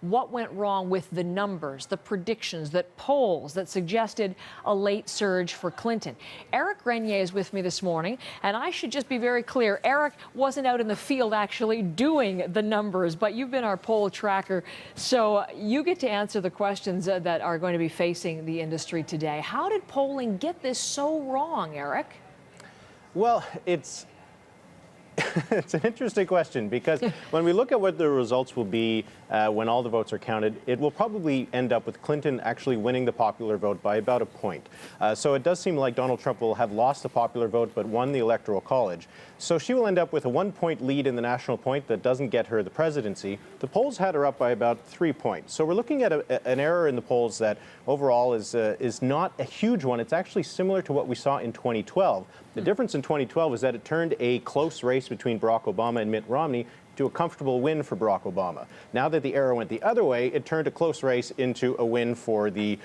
what went wrong with the numbers, the predictions, that polls that suggested a late surge for Clinton. Eric Grenier is with me this morning, and I should just be very clear, Eric wasn't out in the field actually doing the numbers, but you've been our poll tracker, so you get to answer the questions that are going to be facing the industry today. How did polling get this so wrong, Eric? Well, it's an interesting question, because when we look at what the results will be when all the votes are counted, it will probably end up with Clinton actually winning the popular vote by about a point. So it does seem like Donald Trump will have lost the popular vote but won the Electoral College. So she will end up with a 1-point lead in the national point that doesn't get her the presidency. The polls had her up by about 3 points. So we're looking at an error in the polls that overall is not a huge one. It's actually similar to what we saw in 2012. The difference in 2012 is that it turned a close race between Barack Obama and Mitt Romney to a comfortable win for Barack Obama. Now that the arrow went the other way, it turned a close race into a win for the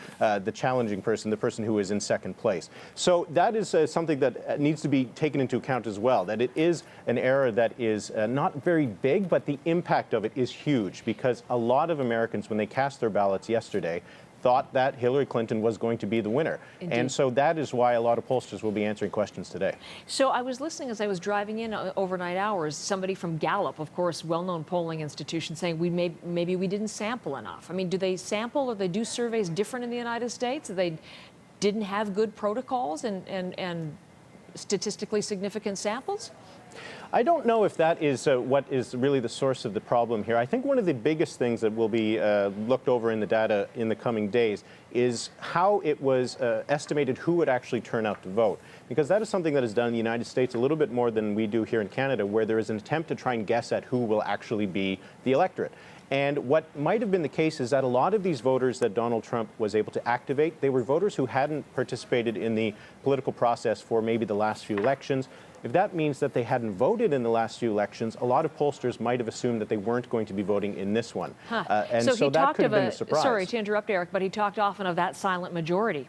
challenging person, the person who is in second place. So that is something that needs to be taken into account as well, that it is an error that is not very big, but the impact of it is huge, because a lot of Americans, when they cast their ballots yesterday, thought that Hillary Clinton was going to be the winner. Indeed. And so that is why a lot of pollsters will be answering questions today. So I was listening as I was driving in overnight hours, somebody from Gallup, of course, well-known polling institution, saying maybe we didn't sample enough. I mean, do they sample or they do surveys different in the United States? They didn't have good protocols and statistically significant samples? I don't know if that is what is really the source of the problem here. I think one of the biggest things that will be looked over in the data in the coming days is how it was estimated who would actually turn out to vote. Because that is something that is done in the United States a little bit more than we do here in Canada, where there is an attempt to try and guess at who will actually be the electorate. And what might have been the case is that a lot of these voters that Donald Trump was able to activate, they were voters who hadn't participated in the political process for maybe the last few elections. If that means that they hadn't voted in the last few elections, a lot of pollsters might have assumed that they weren't going to be voting in this one. And so that could have been a surprise. Sorry to interrupt, Eric, but he talked often of that silent majority.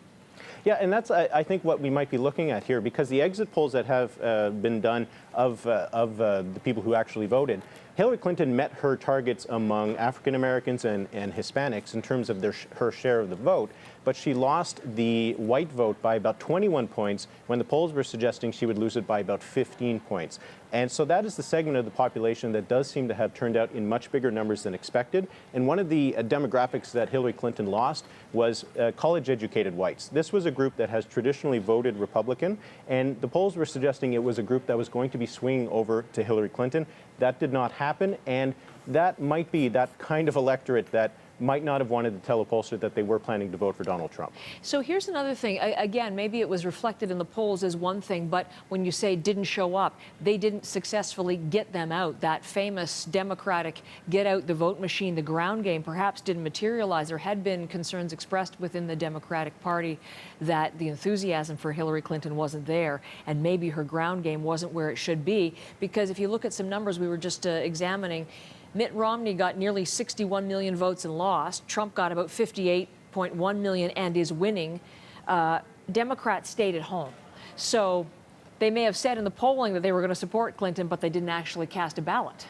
Yeah, and that's, I think, what we might be looking at here, because the exit polls that have been done of the people who actually voted, Hillary Clinton met her targets among African Americans and Hispanics in terms of her share of the vote, but she lost the white vote by about 21 points when the polls were suggesting she would lose it by about 15 points. And so that is the segment of the population that does seem to have turned out in much bigger numbers than expected. And one of the demographics that Hillary Clinton lost was college-educated whites. This was a group that has traditionally voted Republican, and the polls were suggesting it was a group that was going to be swinging over to Hillary Clinton. That did not happen, and that might be that kind of electorate that might not have wanted to tell a pollster that they were planning to vote for Donald Trump. So here's another thing. Again, maybe it was reflected in the polls as one thing, but when you say didn't show up, they didn't successfully get them out. That famous Democratic get out the vote machine, the ground game, perhaps didn't materialize. There had been concerns expressed within the Democratic Party that the enthusiasm for Hillary Clinton wasn't there, and maybe her ground game wasn't where it should be, because if you look at some numbers we were just examining, Mitt Romney got nearly 61 million votes and lost. Trump got about 58.1 million and is winning. Democrats stayed at home. So they may have said in the polling that they were going to support Clinton, but they didn't actually cast a ballot.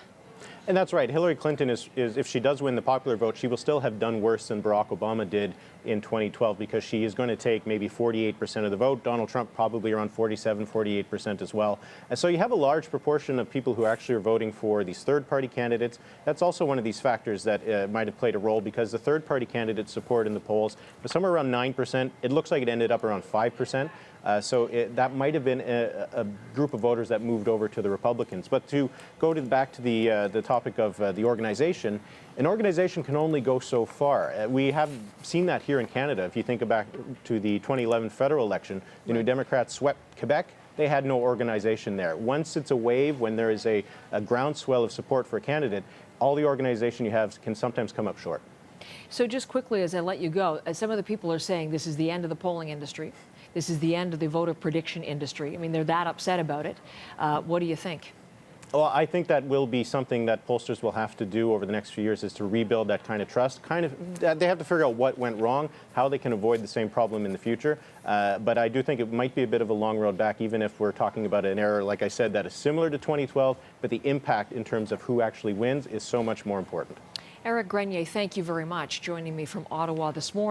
And that's right. Hillary Clinton is, if she does win the popular vote, she will still have done worse than Barack Obama did in 2012, because she is going to take maybe 48% of the vote. Donald Trump probably around 47, 48% as well. And so you have a large proportion of people who actually are voting for these third-party candidates. That's also one of these factors that might have played a role, because the third-party candidate support in the polls was somewhere around 9%. It looks like it ended up around 5%. So that might have been a group of voters that moved over to the Republicans. But to go back to the topic of the organization, an organization can only go so far. We have seen that here in Canada. If you think back to the 2011 federal election, the New Democrats swept Quebec. They had no organization there. Once it's a wave, when there is a groundswell of support for a candidate, all the organization you have can sometimes come up short. So just quickly, as I let you go, some of the people are saying this is the end of the polling industry. This is the end of the voter prediction industry. I mean, they're that upset about it. What do you think? Well, I think that will be something that pollsters will have to do over the next few years, is to rebuild that kind of trust. They have to figure out what went wrong, how they can avoid the same problem in the future. But I do think it might be a bit of a long road back, even if we're talking about an error, like I said, that is similar to 2012, but the impact in terms of who actually wins is so much more important. Eric Grenier, thank you very much, joining me from Ottawa this morning.